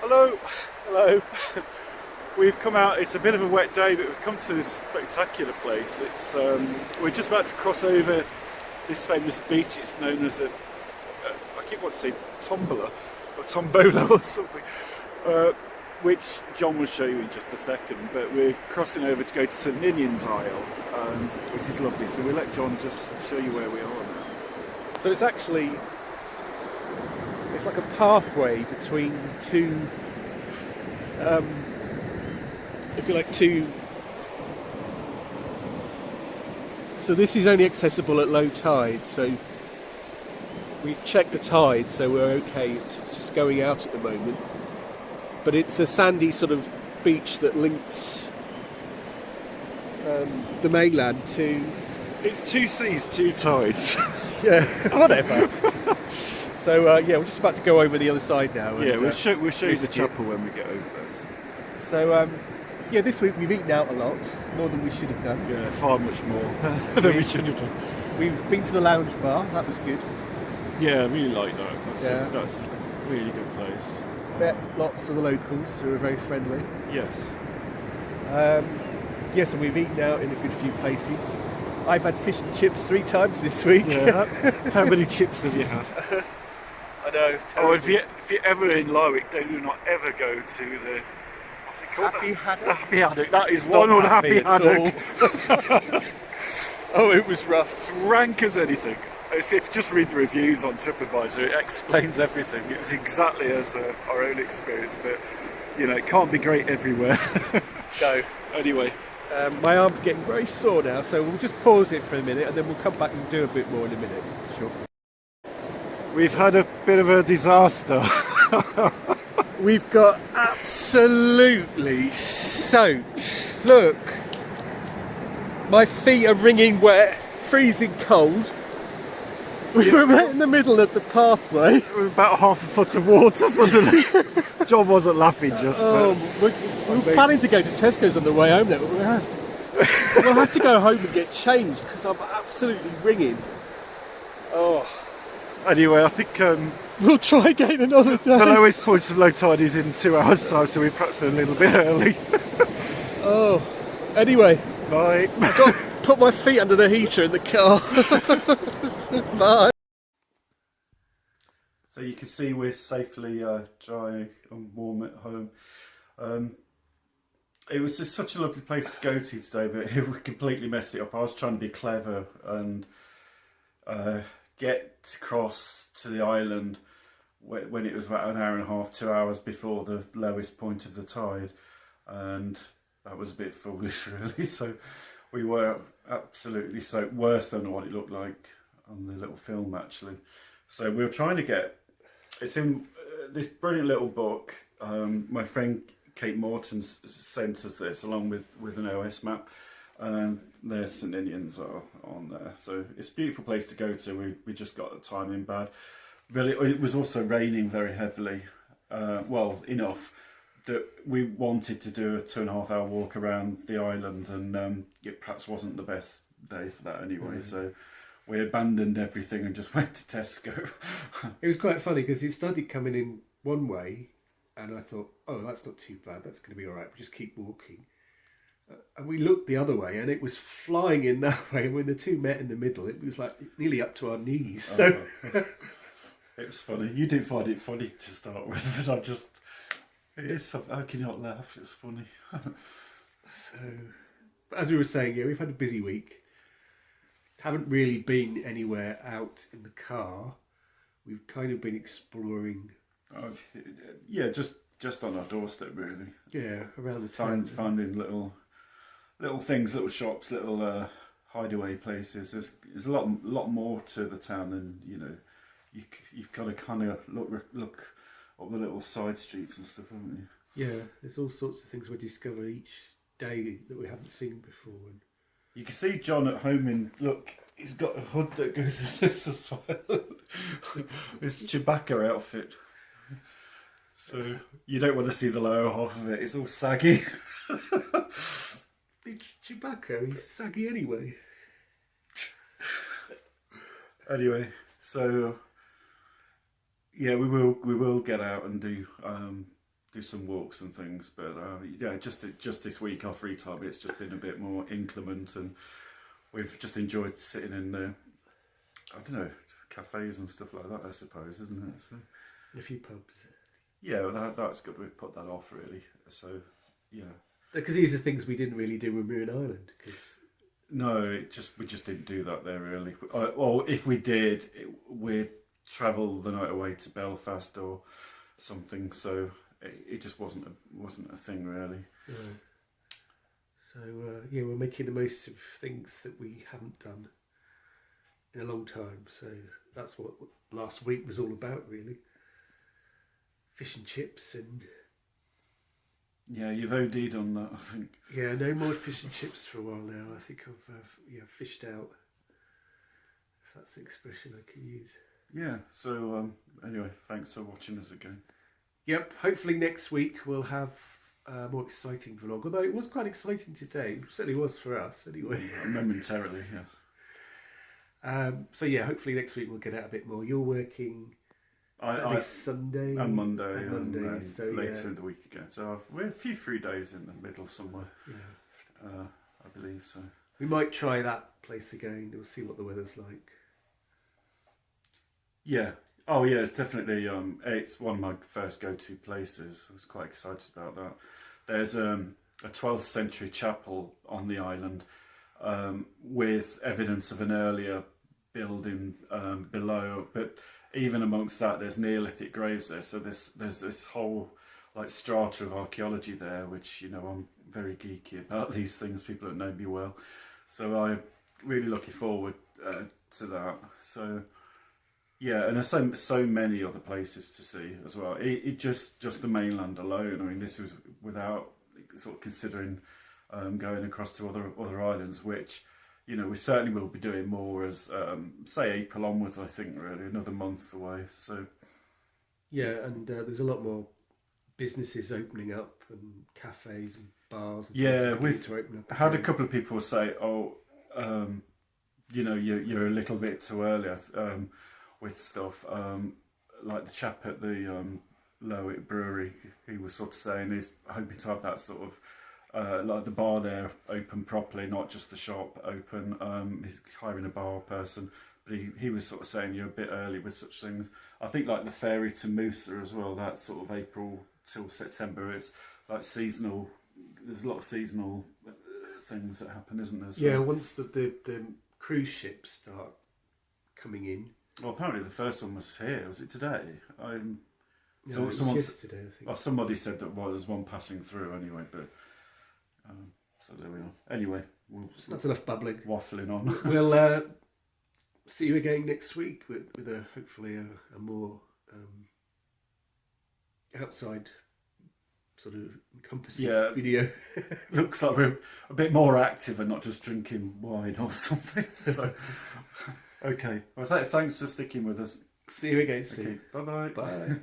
Hello, hello. We've come out. It's a bit of a wet day, but we've come to this spectacular place. It's we're just about to cross over this famous beach. It's known as I keep wanting to say tombola or tombola or something, which John will show you in just a second. But we're crossing over to go to St Ninians Isle, which is lovely. So we'll let John just show you where we are now. So it's actually, it's like a pathway between two, if you like, so this is only accessible at low tide, so we checked the tide, so we're okay. It's just going out at the moment, but it's a sandy sort of beach that links the mainland to... It's two seas, two tides. Yeah, whatever. So yeah, we're just about to go over the other side now. Yeah, and, we'll show you the chapel when we get over there. So yeah, this week we've eaten out a lot, more than we should have done. Yeah, far much more than we should have done. We've been to the lounge bar, that was good. Yeah, I really like that. That's a really good place. Met lots of the locals who are very friendly. Yes. Yes, and we've eaten out in a good few places. I've had fish and chips 3 times this week. Yeah. How many chips have you had? I know. Oh, if you're ever in Lowick, do not ever go to the... What's it called? Happy Haddock? The Happy Haddock. That is It's one not unhappy happy haddock. Oh, it was rough. It's rank as anything. If you just read the reviews on TripAdvisor, it explains everything. It was exactly as our own experience, but you know, it can't be great everywhere. No. Anyway. My arm's getting very sore now, so we'll just pause it for a minute and then we'll come back and do a bit more in a minute. Sure. We've had a bit of a disaster. We've got absolutely soaked. Look, my feet are wringing wet, freezing cold. We were right in the middle of the pathway. With about half a foot of water suddenly. John wasn't laughing just. We were planning to go to Tesco's on the way home then, but we'll have to go home and get changed because I'm absolutely wringing. Oh. Anyway, I think we'll try again another day. the lowest point of low tide is in 2 hours' time, so we're perhaps a little bit early. Oh. Anyway. Bye. I've got to put my feet under the heater in the car. Bye. So you can see we're safely dry and warm at home. It was just such a lovely place to go to today, but we completely messed it up. I was trying to be clever and get across to the island when it was about an hour and a half, 2 hours before the lowest point of the tide, and that was a bit foolish really. So we were absolutely soaked, worse than what it looked like on the little film actually. So we were trying to get, it's in this brilliant little book. My friend Kate Morton sent us this along with an OS map. There's St Ninians are on there, so it's a beautiful place to go to. We just got the timing bad. Really, it was also raining very heavily. Well, enough that we wanted to do a 2.5 hour walk around the island, and it perhaps wasn't the best day for that anyway. So we abandoned everything and just went to Tesco. It was quite funny because it started coming in one way, and I thought, oh, that's not too bad. That's going to be all right. We'll just keep walking. And we looked the other way, and it was flying in that way. When the two met in the middle, it was like nearly up to our knees. So it was funny. You didn't find it funny to start with, but I just... It is. How can you not laugh? It's funny. So, as we were saying, yeah, we've had a busy week. Haven't really been anywhere out in the car. We've kind of been exploring. Yeah, just on our doorstep, really. Yeah, around the town. Finding little things, little shops, little hideaway places. There's a lot more to the town than You've got to kind of look up the little side streets and stuff, haven't you? Yeah, there's all sorts of things we discover each day that we haven't seen before. And you can see John at home and look, he's got a hood that goes with this as well. It's Chewbacca outfit. So you don't want to see the lower half of it. It's all saggy. It's Chewbacca. He's saggy anyway. Anyway, so yeah, we will get out and do some walks and things. But yeah, just this week, our free time, it's just been a bit more inclement, and we've just enjoyed sitting in the, I don't know, cafes and stuff like that, I suppose, isn't it? So a few pubs. Yeah, well, that's good. We've put that off, really. So yeah, because these are things we didn't really do when we were in Ireland. No, we just didn't do that there, really. Well, if we did, we'd travel the night away to Belfast or something. So it just wasn't a thing, really. Yeah. So yeah, we're making the most of things that we haven't done in a long time. So that's what last week was all about, really. Fish and chips and... Yeah, you've OD'd on that, I think. Yeah, no more fish and chips for a while now. I think I've fished out, if that's the expression I can use. Yeah, so anyway, thanks for watching us again. Yep, hopefully next week we'll have a more exciting vlog, although it was quite exciting today. It certainly was for us, anyway. Momentarily, yeah. So yeah, hopefully next week we'll get out a bit more. You're working... Sunday and Monday, and so later in the week again. So we're a few free days in the middle somewhere. Yeah. I believe so. We might try that place again. We'll see what the weather's like. Yeah. Oh yeah, it's definitely it's one of my first go-to places. I was quite excited about that. There's a 12th century chapel on the island with evidence of an earlier building below, but even amongst that, there's Neolithic graves there. So there's this whole like strata of archaeology there, which I'm very geeky about these things. People that know me well, so I'm really looking forward to that. So yeah, and there's so many other places to see as well. It just the mainland alone. I mean, this was without sort of considering going across to other islands, which. We certainly will be doing more as, say, April onwards, I think, really, another month away. So, yeah, and there's a lot more businesses opening up and cafes and bars. And yeah, we've to open up had a couple of people say, oh, you're a little bit too early with stuff. Like the chap at the Lowick Brewery, he was sort of saying he's hoping to have that sort of like the bar there open properly, not just the shop open. He's hiring a bar person, but he was sort of saying you're a bit early with such things. I think like the ferry to Moussa as well, that's sort of April till September. It's like seasonal. There's a lot of seasonal things that happen, isn't there? So, yeah, once the cruise ships start coming in. Well, apparently the first one was here. Was it today? So it was yesterday, I think. Well, somebody said that there's one passing through anyway, but. So there we are. Anyway, that's enough bubbling. Waffling on. We'll see you again next week with hopefully a more outside sort of encompassing video. Looks like we're a bit more active and not just drinking wine or something. So, okay. Well, thanks for sticking with us. See you again soon. Okay. Bye-bye. Bye.